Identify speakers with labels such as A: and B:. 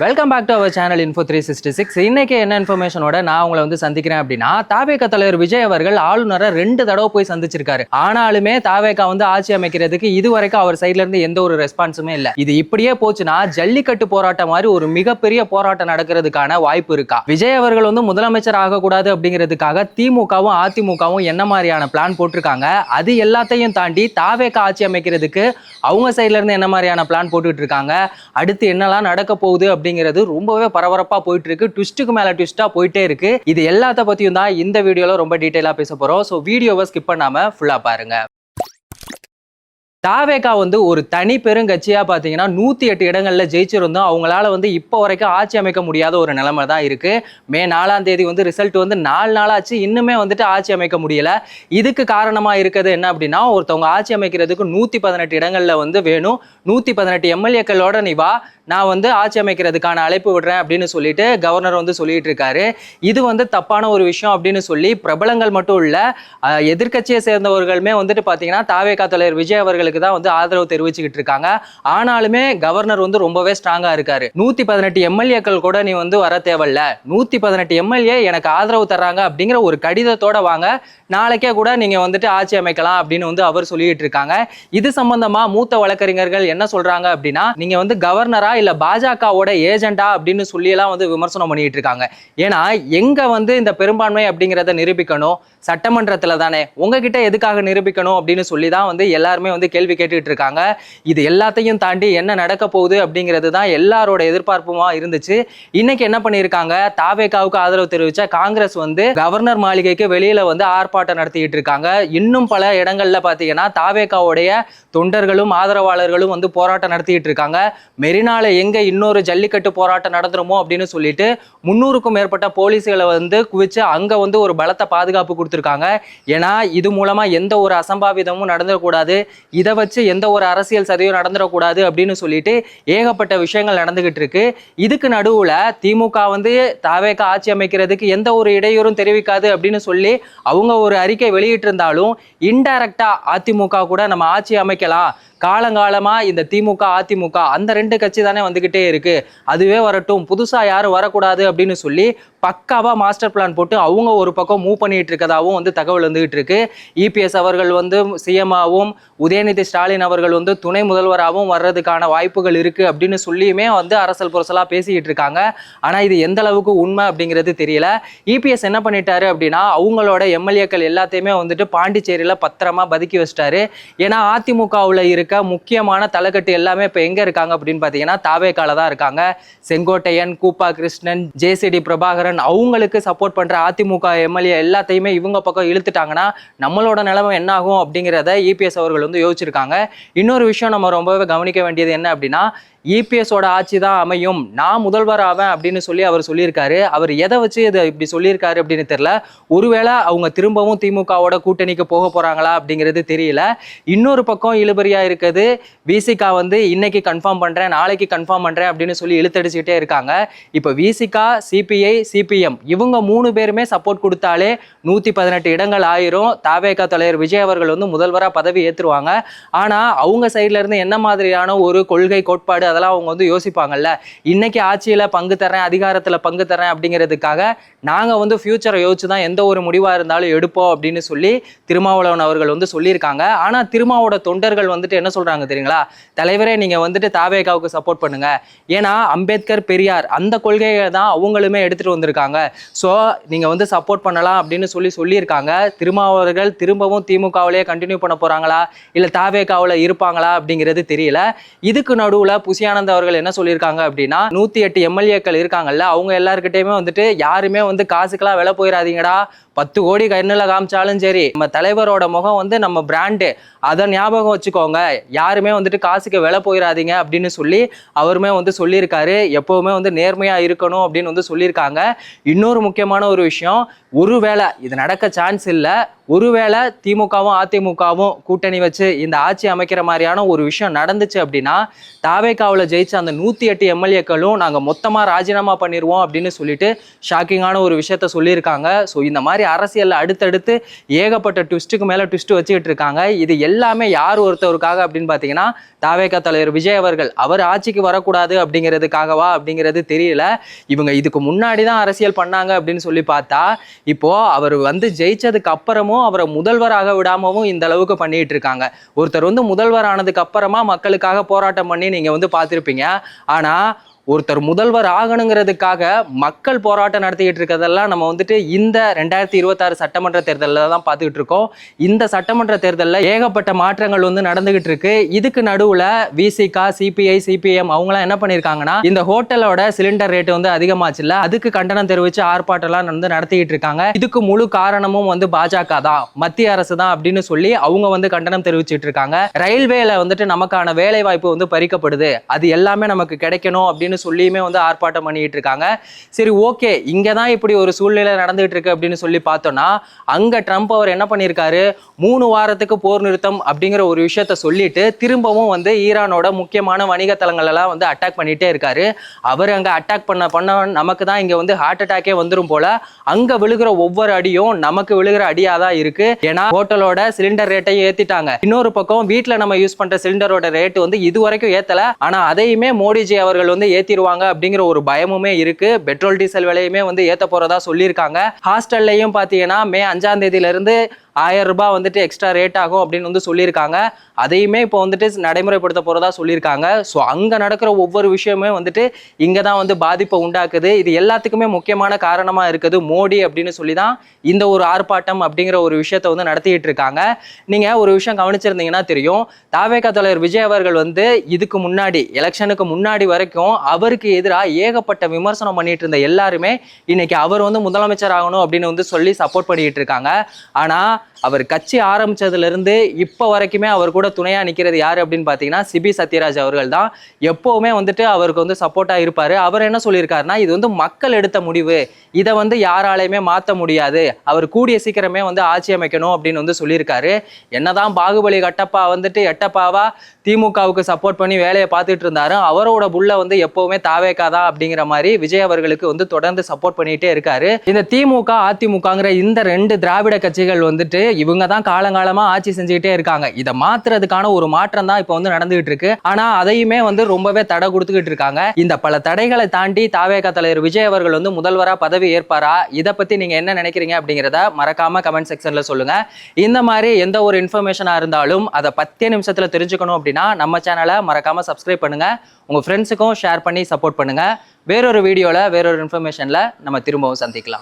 A: Welcome back to our channel info 366. இன்னைக்கு என்ன இன்ஃபர்மேஷனோட நான் உங்களை வந்து சந்திக்கிறேன் அப்படின்னா, தாவேகா தலைவர் விஜய் அவர்கள் ஆளுநரை 2 தடவை போய் சந்திச்சிருக்காரு. ஆனாலுமே தாவேகா வந்து ஆட்சி அமைக்கிறதுக்கு இதுவரைக்கும் அவர் சைட்ல இருந்து எந்த ஒரு ரெஸ்பான்ஸுமே இல்ல. இது இப்படியே போச்சுன்னா ஜல்லிக்கட்டு போராட்டம் மாதிரி ஒரு மிகப்பெரிய போராட்டம் நடக்கிறதுக்கான வாய்ப்பு இருக்கா? விஜய் அவர்கள் வந்து முதலமைச்சர் ஆகக்கூடாது அப்படிங்கிறதுக்காக திமுகவும் அதிமுகவும் என்ன மாதிரியான பிளான் போட்டிருக்காங்க, அது எல்லாத்தையும் தாண்டி தாவேகா ஆட்சி அமைக்கிறதுக்கு அவங்க சைட்ல இருந்து என்ன மாதிரியான பிளான் போட்டுட்டு இருக்காங்க, அடுத்து என்னெல்லாம் நடக்க போகுது அப்படிங்கிறது ரொம்பவே பரபரப்பா போயிட்டு இருக்கு. ட்விஸ்ட்டுக்கு மேல ட்விஸ்டா போயிட்டே இருக்கு. இது எல்லாத்த பத்தியும் தான் இந்த வீடியோல ரொம்ப டீடைலா பேச போறோம். ஸோ வீடியோவை ஸ்கிப் பண்ணாம ஃபுல்லா பாருங்க. தாவேகா வந்து ஒரு தனி பெருங்கட்சியா பாத்தீங்கன்னா 108 இடங்கள்ல ஜெயிச்சிருந்தோம். அவங்களால வந்து இப்போ வரைக்கும் ஆட்சி அமைக்க முடியாத ஒரு நிலைமை தான் இருக்கு. மே 4ஆம் தேதி வந்து ரிசல்ட் வந்து 4 நாளாச்சு, இன்னுமே வந்துட்டு ஆட்சி அமைக்க முடியல. இதுக்கு காரணமா இருக்கிறது என்ன அப்படின்னா, ஒருத்தவங்க ஆட்சி அமைக்கிறதுக்கு 118 இடங்கள்ல வந்து வேணும். 118 எம்எல்ஏக்களோட நீ வா, நான் வந்து ஆட்சி அமைக்கிறதுக்கான அழைப்பு விடுறேன் அப்படின்னு சொல்லிட்டு கவர்னர் வந்து சொல்லிட்டு இருக்காரு. இது வந்து தப்பான ஒரு விஷயம் அப்படின்னு சொல்லி பிரபலங்கள் மட்டும் இல்ல, எதிர்கட்சியை சேர்ந்தவர்களுமே வந்துட்டு பாத்தீங்கன்னா தாவேகா தலைவர் விஜய் அவர்களுக்கு தான் வந்து ஆதரவு தெரிவிச்சுக்கிட்டு இருக்காங்க. ஆனாலுமே கவர்னர் வந்து ரொம்பவே ஸ்ட்ராங்கா இருக்காரு. 118 எம்எல்ஏக்கள் கூட நீ வந்து வர தேவையில்ல, 118 எம்எல்ஏ எனக்கு ஆதரவு தர்றாங்க அப்படிங்கிற ஒரு கடிதத்தோட வாங்க, நாளைக்கே கூட நீங்க வந்துட்டு ஆட்சி அமைக்கலாம் அப்படின்னு வந்து அவர் சொல்லிட்டு இருக்காங்க. இது சம்பந்தமா மூத்த வழக்கறிஞர்கள் என்ன சொல்றாங்க அப்படின்னா, நீங்க வந்து கவர்னரா இல்ல பாஜகவோட ஏஜெண்டா அப்படின்னு சொல்லி எல்லாம் வந்து விமர்சனம் பண்ணிட்டு இருக்காங்க. ஏன்னா எங்க வந்து இந்த பெரும்பான்மை அப்படிங்கிறத நிரூபிக்கணும், சட்டமன்றத்துல தானே, உங்ககிட்ட எதுக்காக நிரூபிக்கணும் அப்படின்னு சொல்லி தான் வந்து எல்லாருமே வந்து கேள்வி கேட்டுட்டு இருக்காங்க. இது எல்லாத்தையும் தாண்டி என்ன நடக்க போகுது அப்படிங்கிறது தான் எல்லாரோட எதிர்பார்ப்புமா இருந்துச்சு. இன்னைக்கு என்ன பண்ணியிருக்காங்க, தாவேகாவுக்கு ஆதரவு தெரிவிச்ச காங்கிரஸ் வந்து கவர்னர் மாளிகைக்கு வெளியில வந்து ஆர்ப்பாட்டம் நடத்திட்டு இருக்காங்க. இன்னும் பல இடங்கள்ல பாத்தீங்கன்னா தாவேகாவுடைய தொண்டர்களும் ஆதரவாளர்களும் வந்து போராட்டம் நடத்திட்டு இருக்காங்க. மெரினால எங்க இன்னொரு ஜல்லிக்கட்டு போராட்டம் நடந்துருமோ அப்படின்னு சொல்லிட்டு 300க்கும் மேற்பட்ட போலீஸ்களை வந்து குவிச்சு அங்க வந்து ஒரு பலத்த பாதுகாப்பு கொடுத்துருக்காங்க. ஏன்னா இது மூலமா எந்த ஒரு அசம்பாவிதமும் நடந்துடக்கூடாது, இதை வச்சு எந்த ஒரு அரசியல் சதியும் நடந்துடக்கூடாது அப்படின்னு சொல்லிட்டு ஏகப்பட்ட விஷயங்கள் நடந்துகிட்டு இருக்கு. இதுக்கு நடுவுல திமுக வந்து தாவேகா ஆட்சி அமைக்கிறதுக்கு எந்த ஒரு இடையூறும் தெரிவிக்காது அப்படின்னு சொல்லி அவங்க ஒரு அறிக்கை வெளியிட்டு இருந்தாலும், இன்டைரக்டா அதிமுக கூட நம்ம ஆட்சி அமைக்கலாம், காலங்காலமா இந்த திமுக அதிமுக அந்த 2 கட்சி தானே வந்துகிட்டே இருக்கு, அதுவே வரட்டும், புதுசா யாரும் வரக்கூடாது அப்படின்னு சொல்லி பக்காவா மாஸ்டர் பிளான் போட்டு அவங்க ஒரு பக்கம் மூவ் பண்ணிட்டு இருக்கதாவும் வந்து தகவல் வந்துகிட்டு இருக்கு. இபிஎஸ் அவர்கள் வந்து சிஎம்ஆவும் உதயநிதி ஸ்டாலின் அவர்கள் வந்து துணை முதல்வராகவும் வர்றதுக்கான வாய்ப்புகள் இருக்கு அப்படின்னு சொல்லியுமே வந்து அரசல் புரசலா பேசிக்கிட்டு இருக்காங்க. ஆனா இது எந்த அளவுக்கு உண்மை அப்படிங்கிறது தெரியல. இபிஎஸ் என்ன பண்ணிட்டாரு அப்படின்னா, அவங்களோட எம்எல்ஏக்கள் எல்லாத்தையுமே வந்துட்டு பாண்டிச்சேரியில பத்திரமா பதுக்கி வச்சிட்டாரு. ஏன்னா அதிமுகவுல இருக்க முக்கியமான தலைக்கட்டு எல்லாமே இப்ப எங்க இருக்காங்க அப்படின்னு பாத்தீங்கன்னா தாவேகால தான் இருக்காங்க. செங்கோட்டையன், கூப்பா கிருஷ்ணன், ஜேசிடி பிரபாகரன், அவங்களுக்கு சப்போர்ட் பண்ற அதிமுக எம்எல்ஏ எல்லாத்தையுமே இவங்க பக்கம் இழுத்துட்டாங்கன்னா நம்மளோட நிலைமை என்ன ஆகும் அப்படிங்கிறத இபிஎஸ் அவர்கள் வந்து யோசிச்சிருக்காங்க. இன்னொரு விஷயம் நம்ம ரொம்பவே கவனிக்க வேண்டியது என்ன அப்படின்னா, இபிஎஸோட ஆட்சி தான் அமையும், நான் முதல்வர் ஆவேன் அப்படின்னு சொல்லி அவர் சொல்லியிருக்காரு. அவர் எதை வச்சு இதை இப்படி சொல்லியிருக்காரு அப்படின்னு தெரியல. ஒருவேளை அவங்க திரும்பவும் திமுகவோட கூட்டணிக்கு போக போறாங்களா அப்படிங்கிறது தெரியல. இன்னொரு பக்கம் இழுபறியா இருக்குது, விசிகா வந்து இன்னைக்கு கன்ஃபார்ம் பண்றேன், நாளைக்கு கன்ஃபார்ம் பண்றேன் அப்படின்னு சொல்லி இழுத்தடிச்சுக்கிட்டே இருக்காங்க. இப்போ விசிகா, சிபிஐ, சிபிஎம் இவங்க 3 பேருமே சப்போர்ட் கொடுத்தாலே 118 இடங்கள் ஆயிரும். தாவேகா தலைவர் விஜய் அவர்கள் வந்து முதல்வரா பதவி ஏற்றுருவாங்க. ஆனா அவங்க சைட்ல இருந்து என்ன மாதிரியான ஒரு கொள்கை கோட்பாடு அதெல்லாம் அவங்க வந்து யோசிப்பாங்கல்ல. இன்னைக்கு ஆட்சியில பங்கு தரேன், அதிகாரத்துல பங்கு தரேன் அப்படிங்கிறதுக்காக நாங்க வந்து ஃபியூச்சரை யோசிச்சு தான் எந்த ஒரு முடிவா இருந்தாலும் எடுப்போம் அப்படின்னு சொல்லி திருமாவளவன் அவர்கள் வந்து சொல்லியிருக்காங்க. ஆனா திருமாவோட தொண்டர்கள் வந்துட்டு என்ன சொல்றாங்க தெரியுங்களா, தலைவரே நீங்க வந்துட்டு தாவேகாவுக்கு சப்போர்ட் பண்ணுங்க, ஏன்னா அம்பேத்கர், பெரியார் அந்த கொள்கையை தான் அவங்களுமே எடுத்துட்டு வந்திருக்காங்க, ஸோ நீங்க வந்து சப்போர்ட் பண்ணலாம் அப்படின்னு சொல்லியிருக்காங்க. திருமாவர்கள் திரும்பவும் திமுகவிலேயே கண்டினியூ பண்ண போறாங்களா இல்ல தாவேகாவில் இருப்பாங்களா அப்படிங்கிறது தெரியல. இதுக்கு நடுவுல புசியானந்த் அவர்கள் என்ன சொல்லியிருக்காங்க அப்படின்னா, 108 எம்எல்ஏக்கள் இருக்காங்கல்ல, அவங்க எல்லாருக்கிட்டையுமே வந்துட்டு யாருமே வந்து காசுக்கெல்லாம் விலை போயிடாதீங்கடா, 10 கோடி கண்ணில் காமிச்சாலும் சரி, நம்ம தலைவரோட முகம் வந்து நம்ம பிராண்டு, அதை ஞாபகம் வச்சுக்கோங்க, யாருமே வந்துட்டு காசுக்கு விலை போயிடாதீங்க அப்படின்னு சொல்லி அவருமே வந்து சொல்லியிருக்காரு. எப்பவுமே வந்து நேர்மையா இருக்கணும் அப்படின்னு வந்து சொல்லியிருக்காங்க. இன்னொரு முக்கியமான ஒரு விஷயம், ஒருவேளை இது நடக்க சான்ஸ் இல்லை, ஒருவேளை திமுகவும் அதிமுகவும் கூட்டணி வச்சு இந்த ஆட்சி அமைக்கிற மாதிரியான ஒரு விஷயம் நடந்துச்சு அப்படின்னா, தாவேகாவில் ஜெயிச்ச அந்த 108 எம்எல்ஏக்களும் நாங்கள் மொத்தமாக ராஜினாமா பண்ணிடுவோம் அப்படின்னு சொல்லிட்டு ஷாக்கிங்கான ஒரு விஷயத்த சொல்லியிருக்காங்க. ஸோ இந்த மாதிரி மாதிரி அரசியல்ல அடுத்தடுத்து ஏகப்பட்ட ட்விஸ்ட்டுக்கு மேல ட்விஸ்ட் வச்சுக்கிட்டு இருக்காங்க. இது எல்லாமே யார் ஒருத்தருக்காக அப்படின்னு பாத்தீங்கன்னா தாவேகா தலைவர் விஜய் அவர்கள் அவர் ஆட்சிக்கு வரக்கூடாது அப்படிங்கிறதுக்காகவா அப்படிங்கிறது தெரியல. இவங்க இதுக்கு முன்னாடி தான் அரசியல் பண்ணாங்க அப்படின்னு சொல்லி பார்த்தா இப்போ அவர் வந்து ஜெயிச்சதுக்கு அப்புறமும் அவரை முதல்வராக விடாமவும் இந்த அளவுக்கு பண்ணிட்டு இருக்காங்க. ஒருத்தர் வந்து முதல்வர் ஆனதுக்கு அப்புறமா மக்களுக்காக போராட்டம் பண்ணி நீங்க வந்து பார்த்திருப்பீங்க. ஆனா ஒருத்தர் முதல்வர் ஆகணுங்கிறதுக்காக மக்கள் போராட்டம் நடத்திக்கிட்டு இருக்கிறதெல்லாம் நம்ம வந்துட்டு இந்த 2026 சட்டமன்ற தேர்தலில் தான் பார்த்துக்கிட்டு இருக்கோம். இந்த சட்டமன்ற தேர்தலில் ஏகப்பட்ட மாற்றங்கள் வந்து நடந்துகிட்டு இருக்கு. இதுக்கு நடுவில் விசிகா, சிபிஐ, சிபிஎம் அவங்களாம் என்ன பண்ணியிருக்காங்கன்னா இந்த ஹோட்டலோட சிலிண்டர் ரேட் வந்து அதிகமாச்சுல்ல, அதுக்கு கண்டனம் தெரிவித்து ஆர்ப்பாட்டம்லாம் வந்து நடத்திக்கிட்டு இருக்காங்க. இதுக்கு முழு காரணமும் வந்து பாஜக தான், மத்திய அரசு தான் அப்படின்னு சொல்லி அவங்க வந்து கண்டனம் தெரிவிச்சுட்டு இருக்காங்க. ரயில்வேல வந்துட்டு நமக்கான வேலை வாய்ப்பு வந்து பறிக்கப்படுது, அது எல்லாமே நமக்கு கிடைக்கணும் அப்படின்னு சொல்லியுமே வந்து ஆர்ப்பாட்டம் பண்ணிட்டு இருக்காங்க. சரி, ஓகே, இங்க தான் இப்படி ஒரு சூழ்நிலை நடந்துகிட்டு இருக்கு அப்படின்னு சொல்லி பார்த்தோம்னா அங்க ட்ரம்ப் அவர் என்ன பண்ணியிருக்காரு, 3 வாரத்துக்கு போர் நிறுத்தம் அப்படிங்கிற ஒரு விஷயத்த சொல்லிட்டு திரும்பவும் வந்து ஈரானோட முக்கியமான வணிக தளங்கள் எல்லாம் வந்து அட்டாக் பண்ணிட்டே இருக்காரு. அவர் அங்க அட்டாக் பண்ண நமக்கு தான் இங்க வந்து ஹார்ட் அட்டாக்கே வந்துரும் போல. அங்க விழுகிற ஒவ்வொரு அடியும் நமக்கு விழுகிற அடியா தான் இருக்கு. ஏன்னா ஹோட்டலோட சிலிண்டர் ரேட்டை ஏத்திட்டாங்க. இன்னொரு பக்கம் வீட்டுல நம்ம யூஸ் பண்ற சிலிண்டரோட ரேட் வந்து இது வரைக்கும் ஏத்தல, ஆனா அதையுமே மோடிஜி அவர்கள் வந்து ஏத்திடுவாங்க அப்படிங்கிற ஒரு பயமுமே இருக்கு. பெட்ரோல் டீசல் விலையுமே வந்து ஏத்த போறதா சொல்லியிருக்காங்க. ஹாஸ்டல்லையும் பாத்தீங்கன்னா மே 5ஆம் தேதியில இருந்து 1000 ரூபாய் வந்துட்டு எக்ஸ்ட்ரா ரேட் ஆகும் அப்படின்னு வந்து சொல்லியிருக்காங்க. அதையுமே இப்போ வந்துட்டு நடைமுறைப்படுத்த போறதா சொல்லியிருக்காங்க. ஸோ அங்க நடக்கிற ஒவ்வொரு விஷயமே வந்துட்டு இங்க தான் வந்து பாதிப்பை உண்டாக்குது. இது எல்லாத்துக்குமே முக்கியமான காரணமா இருக்குது மோடி அப்படின்னு சொல்லி தான் இந்த ஒரு ஆர்ப்பாட்டம் அப்படிங்கிற ஒரு விஷயத்த வந்து நடத்திட்டு இருக்காங்க. நீங்க ஒரு விஷயம் கவனிச்சிருந்தீங்கன்னா தெரியும், தாவேகா தலைவர் விஜய் அவர்கள் வந்து இதுக்கு முன்னாடி எலெக்ஷனுக்கு முன்னாடி வரைக்கும் அவருக்கு எதிராக ஏகப்பட்ட விமர்சனம் பண்ணிட்டு இருந்த எல்லாருமே இன்னைக்கு அவர் வந்து முதலமைச்சர் ஆகணும் அப்படின்னு வந்து சொல்லி சப்போர்ட் பண்ணிட்டு இருக்காங்க. ஆனா அவர் கட்சி ஆரம்பிச்சதுல இருந்து இப்ப வரைக்குமே அவர் கூட துணையா நிக்கிறது யாரு அப்படின்னு பாத்தீங்கன்னா சிபி சத்யராஜ் அவர்கள் தான். எப்பவுமே வந்துட்டு அவருக்கு வந்து சப்போர்ட்டா இருப்பாரு. அவர் என்ன சொல்லியிருக்காருன்னா இது வந்து மக்கள் எடுத்த முடிவு, இதை வந்து யாராலையுமே மாற்ற முடியாது, அவர் கூடிய சீக்கிரமே வந்து ஆட்சி அமைக்கணும் அப்படின்னு வந்து சொல்லியிருக்காரு. என்னதான் பாகுபலி கட்டப்பா வந்துட்டு எட்டப்பாவா திமுகவுக்கு சப்போர்ட் பண்ணி வேலையை பார்த்துட்டு இருந்தாரு, அவரோட புள்ள வந்து எப்பவுமே தாவேக்காதா அப்படிங்கிற மாதிரி விஜய் அவர்களுக்கு வந்து தொடர்ந்து சப்போர்ட் பண்ணிட்டே இருக்காரு. இந்த திமுக அதிமுகங்கிற இந்த 2 திராவிட கட்சிகள் வந்துட்டு இவங்க தான் காலங்காலமா ஆட்சி செஞ்சுக்கிட்டே இருக்காங்க. இதை மாத்துறதுக்கான ஒரு மாற்றம் தான் இப்போ வந்து நடந்துகிட்டு இருக்கு. ஆனா அதையுமே வந்து ரொம்பவே தடை கொடுத்துக்கிட்டு இருக்காங்க. இந்த பல தடைகளை தாண்டி தாவேகா தலைவர் விஜய் அவர்கள் வந்து முதல்வரா பதவி ஏற்பாரா, இதை பத்தி நீங்க என்ன நினைக்கிறீங்க அப்படிங்கிறத மறக்காம கமெண்ட் செக்ஷன்ல சொல்லுங்க. இந்த மாதிரி எந்த ஒரு இன்ஃபர்மேஷனா இருந்தாலும் அதை 10 நிமிஷத்துல தெரிஞ்சுக்கணும் அப்படின்னா நம்ம சேனலை மறக்காம சப்ஸ்கிரைப் பண்ணுங்க, உங்க ஃப்ரெண்ட்ஸுக்கும் ஷேர் பண்ணி சப்போர்ட் பண்ணுங்க. வேறொரு வீடியோல வேறொரு இன்ஃபர்மேஷன்ல நம்ம திரும்பவும் சந்திக்கலாம்.